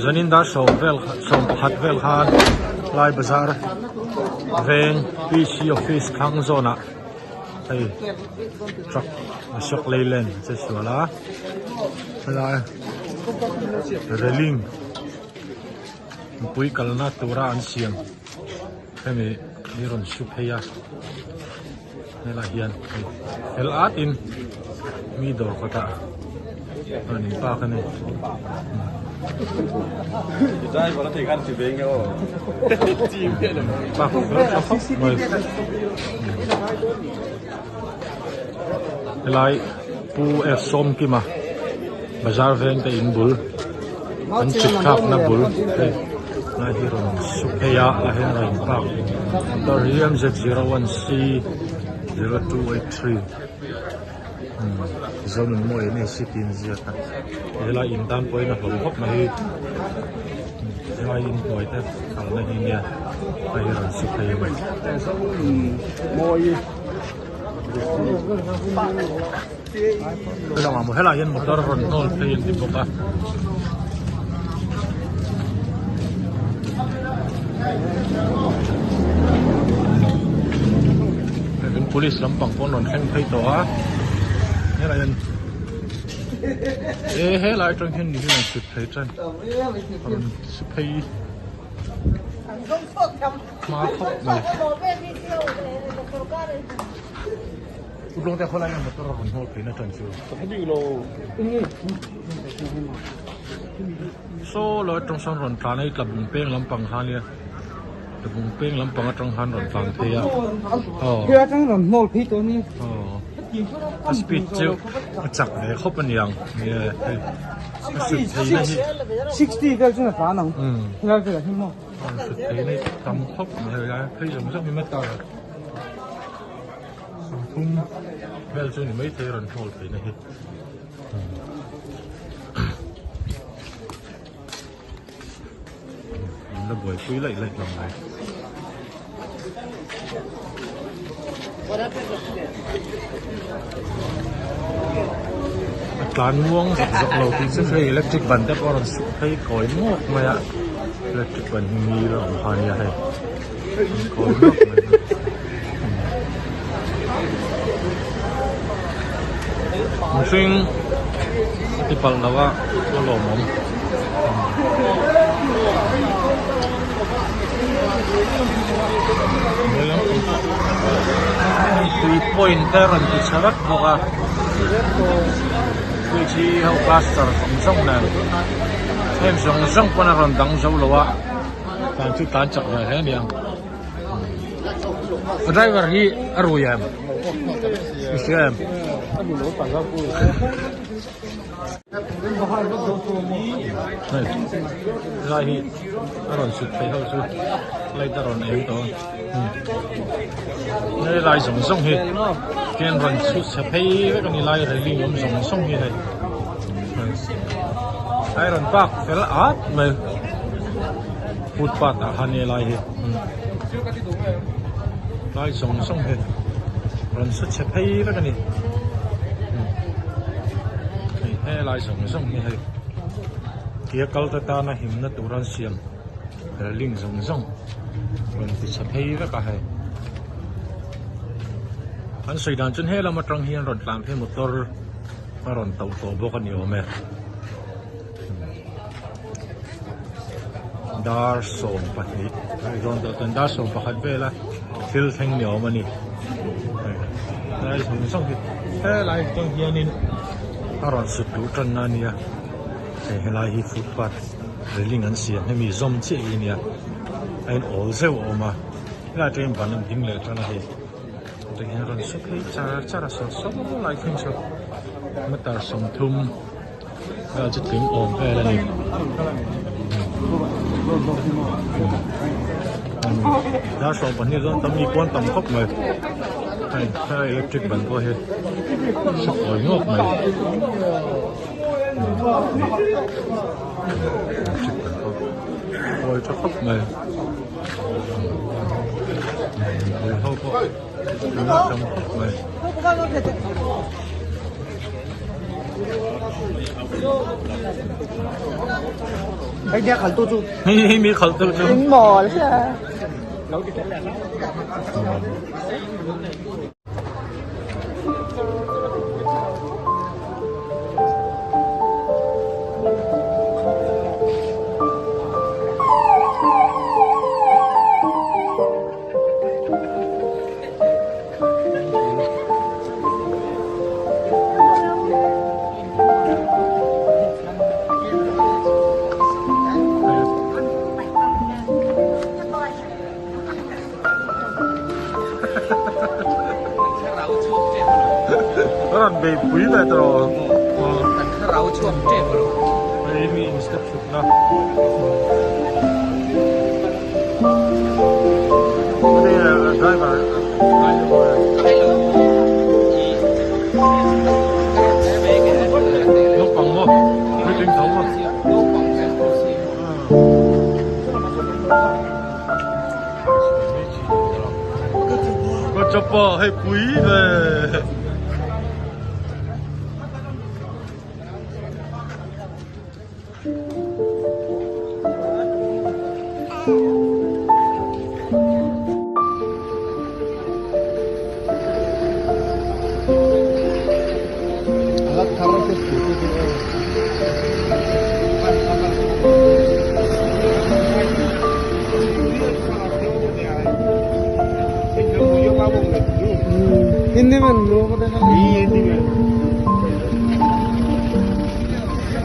zanin da som pakhat vel khan lai bazar veng PC office khang zona hey truck ashok leyland che suala la reling pui kalna tura an siam kami niron supheya nela hian el at in mi dor kota ani pa kane dai wala te kan ti beng yo ti me le pa ko mai lai pu e som ki ma bazar veng te in bul an chik thap na bul na hiron supheya la hen rai pa Doriam Z01C 0283 zone mo ene sitin ziata ela intan poi na hom hop mai ela in poi ta kal na hi nia ai ran supheya mai moi ela ma mo hela yen motor ron nol pe in dipoka police lampang pon non kheng thei to a ne la yan he lai trong hen ni na sut thei chan sut thei ma khop mai long ta khola yan motor ron hol pe na chan chu so lo trong son ron tra nei tlab peng lampang ha nia bung peng lampang atang han ron tlang thea kia atang ron mol phi to ni speed chu chak ve khop an yang ni 60 ka chuna pa nang la ka hi mo ni tam khop ni la phei jong jong mi ma ta tum vel chu ni mai te ron hol pe na hi nó bồi quý lại lệch lòng này cán muông dọc lầu thì sẽ phải electric bẩn đã có lần thấy còi ngọc mày ạ electric bẩn nghi là hoàn nhà này còi ngọc mày xuyên thì bằng làว่าก็หล่อมthree pointer and the sarak boka which how plaster from song hem song pana ron dang zo lowa tan chu tan chak ra he niang driver hi aruyam isem lai hi aron sut pe ho chu lai ta ron em to nei lai song hi ken ron sut se pe ve kan lai re ling om song hi hai iron park fel at me footpath a hane lai hi lai song hi ron sut se pe ve kan ni he lai song hi hai kia kal ta na him na turan siam ling zong ron ti chapei ve ka hai an soi dan chun he la ma tang hian ron tlang the motor ma ron tau to bo kan yo me dar som pati ron to tan dar som pakhat vela thil theng ni o mani lai song hi he lai tang hian in aron sut tu tan na nia he lai hi footpath reling an siam hemi zom che inia ein all zeu oma la train ban ding le tana he de hen ron su khei chara so lai thing so matar som thum ga chit ting om ve la ni da so ban ni zon tam ni kon tam khop mai hai electric ban ko he su oi ngok mai ôi chắc khóc này không có trong khóc này Hay đeo khẩn tu chu. มีเขาตัวจุ Tính bò đấy à. ก็รันเบย์ปุ๋ยเลยตลอด เราช่วงเจ็บเลย ไม่มีอินสตาชุดนะนี่ไดรเวอร์นกปังมั้งไม่ถึงเขามั้งก็จะปล่อยให้ปุ๋ยเลย Alat karena itu. Hindi में लोग